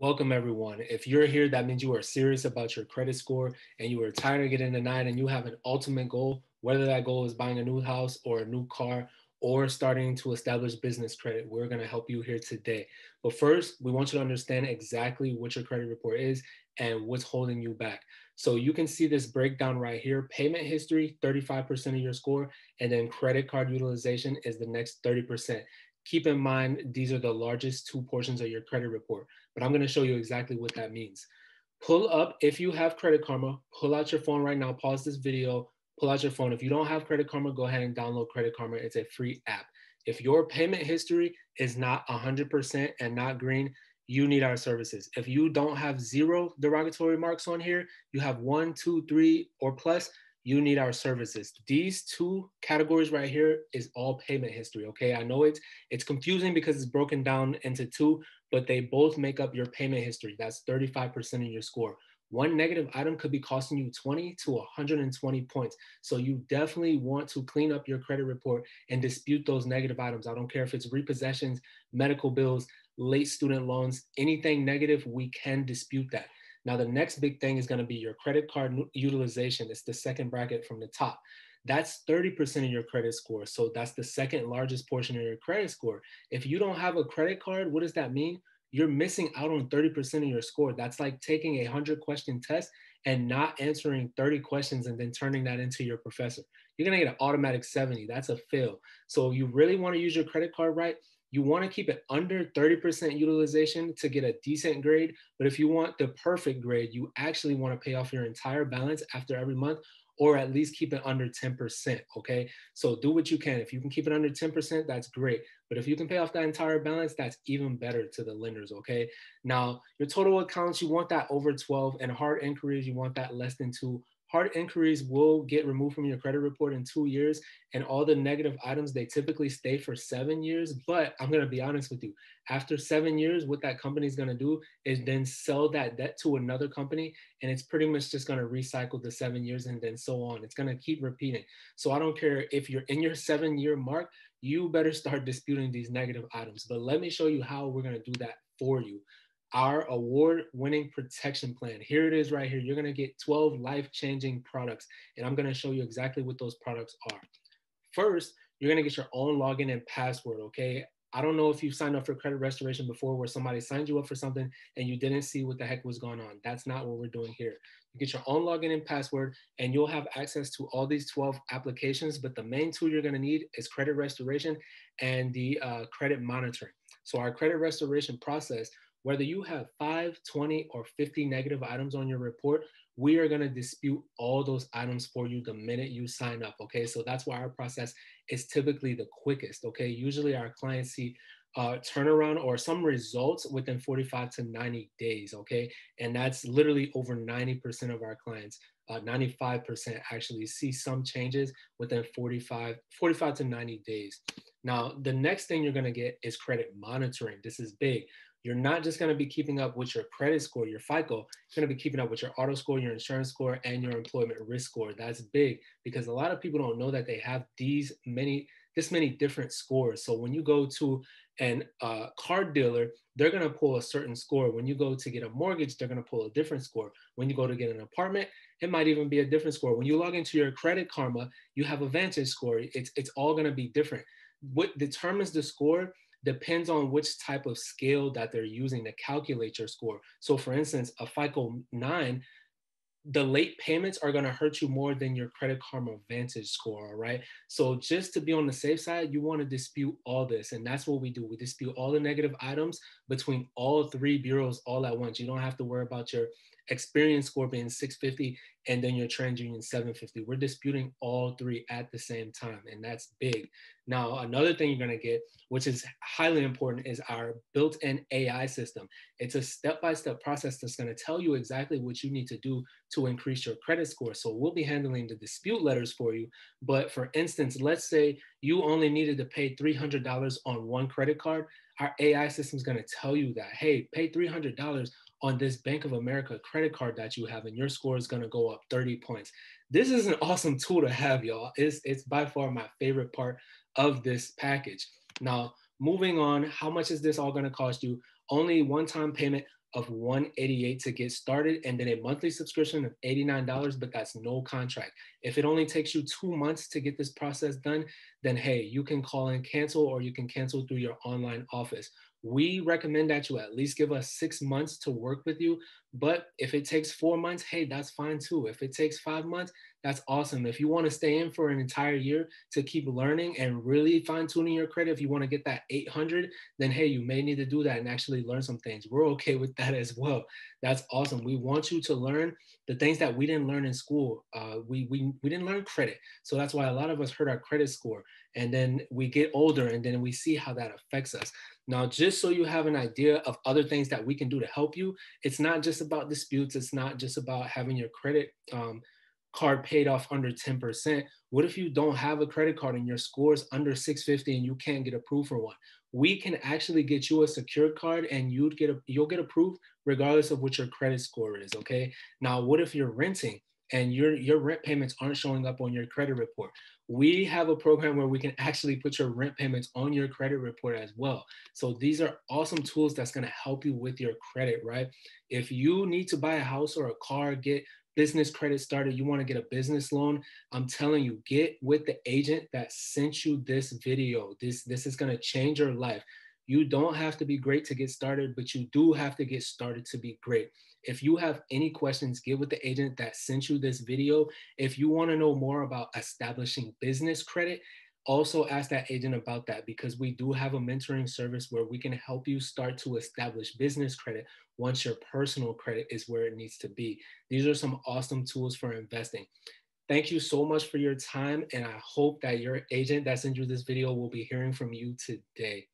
Welcome, everyone. If you're here, that means you are serious about your credit score and you are tired of getting denied and you have an ultimate goal, whether that goal is buying a new house or a new car or starting to establish business credit. We're going to help you here today. But first, we want you to understand exactly what your credit report is and what's holding you back. So you can see this breakdown right here. Payment history, 35% of your score, and then credit card utilization is the next 30%. Keep in mind, these are the largest two portions of your credit report, but I'm going to show you exactly what that means. Pull up, if you have Credit Karma, pull out your phone right now, pause this video, pull out your phone. If you don't have Credit Karma, go ahead and download Credit Karma. It's a free app. If your payment history is not 100% and not green, you need our services. If you don't have zero derogatory marks on here, you have 1, 2, 3, or plus, you need our services. These two categories right here is all payment history, okay? I know it's confusing because it's broken down into two, but they both make up your payment history. That's 35% of your score. One negative item could be costing you 20 to 120 points. So you definitely want to clean up your credit report and dispute those negative items. I don't care if it's repossessions, medical bills, late student loans, anything negative, we can dispute that. Now, the next big thing is going to be your credit card utilization. It's the second bracket from the top. That's 30% of your credit score. So that's the second largest portion of your credit score. If you don't have a credit card, what does that mean? You're missing out on 30% of your score. That's like taking a 100-question test and not answering 30 questions and then turning that into your professor. You're going to get an automatic 70. That's a fail. So you really want to use your credit card right. You want to keep it under 30% utilization to get a decent grade. But if you want the perfect grade, you actually want to pay off your entire balance after every month, or at least keep it under 10%, okay? So do what you can. If you can keep it under 10%, that's great. But if you can pay off that entire balance, that's even better to the lenders, okay? Now, your total accounts, you want that over 12, and hard inquiries, you want that less than 2. Hard inquiries will get removed from your credit report in 2 years, and all the negative items, they typically stay for 7 years. But I'm going to be honest with you. After 7 years, what that company is going to do is then sell that debt to another company, and it's pretty much just going to recycle the 7 years and then so on. It's going to keep repeating. So I don't care if you're in your 7-year mark, you better start disputing these negative items. But let me show you how we're going to do that for you. Our award-winning protection plan. Here it is right here. You're going to get 12 life-changing products, and I'm going to show you exactly what those products are. First, you're going to get your own login and password, okay? I don't know if you've signed up for credit restoration before where somebody signed you up for something and you didn't see what the heck was going on. That's not what we're doing here. You get your own login and password, and you'll have access to all these 12 applications, but the main tool you're going to need is credit restoration and the credit monitoring. So our credit restoration process, whether you have 5, 20, or 50 negative items on your report, we are going to dispute all those items for you the minute you sign up, okay? So that's why our process is typically the quickest, okay? Usually our clients see turnaround or some results within 45 to 90 days, okay? And that's literally over 90% of our clients. 95% actually see some changes within 45 to 90 days. Now, the next thing you're going to get is credit monitoring. This is big. You're not just going to be keeping up with your credit score, your FICO. You're going to be keeping up with your auto score, your insurance score, and your employment risk score. That's big because a lot of people don't know that they have this many different scores. So when you go to an car dealer, they're going to pull a certain score. When you go to get a mortgage, they're going to pull a different score. When you go to get an apartment, it might even be a different score. When you log into your Credit Karma, you have a Vantage score. It's all going to be different. What determines the score depends on which type of scale that they're using to calculate your score. So for instance, a FICO 9, the late payments are going to hurt you more than your Credit Karma Vantage score, all right? So just to be on the safe side, you want to dispute all this, and that's what we do. We dispute all the negative items between all three bureaus all at once. You don't have to worry about your experience score being 650 and then your TransUnion 750. We're disputing all three at the same time, and that's big. Now, another thing you're going to get, which is highly important, is our built-in AI system. It's a step-by-step process that's going to tell you exactly what you need to do to increase your credit score. So we'll be handling the dispute letters for you. But for instance, let's say you only needed to pay $300 on one credit card. Our AI system is going to tell you that, hey, pay $300 on this Bank of America credit card that you have, and your score is going to go up 30 points. This is an awesome tool to have, y'all. It's by far my favorite part of this package. Now, moving on, how much is this all going to cost you? Only one-time payment of $188 to get started, and then a monthly subscription of $89, but that's no contract. If it only takes you 2 months to get this process done, then hey, you can call and cancel, or you can cancel through your online office. We recommend that you at least give us 6 months to work with you. But if it takes 4 months, hey, that's fine too. If it takes 5 months, that's awesome. If you want to stay in for an entire year to keep learning and really fine tuning your credit, if you want to get that 800, then hey, you may need to do that and actually learn some things. We're okay with that as well. That's awesome. We want you to learn the things that we didn't learn in school. We didn't learn credit. So that's why a lot of us hurt our credit score. And then we get older and then we see how that affects us. Now, just so you have an idea of other things that we can do to help you, it's not just about disputes. It's not just about having your credit card paid off under 10%. What if you don't have a credit card and your score is under 650 and you can't get approved for one? We can actually get you a secured card and you'll get approved regardless of what your credit score is, okay? Now, what if you're renting and your rent payments aren't showing up on your credit report? We have a program where we can actually put your rent payments on your credit report as well. So these are awesome tools that's going to help you with your credit, right? If you need to buy a house or a car, get business credit started, you want to get a business loan, I'm telling you, get with the agent that sent you this video. This is going to change your life. You don't have to be great to get started, but you do have to get started to be great. If you have any questions, get with the agent that sent you this video. If you want to know more about establishing business credit, also ask that agent about that, because we do have a mentoring service where we can help you start to establish business credit once your personal credit is where it needs to be. These are some awesome tools for investing. Thank you so much for your time, and I hope that your agent that sent you this video will be hearing from you today.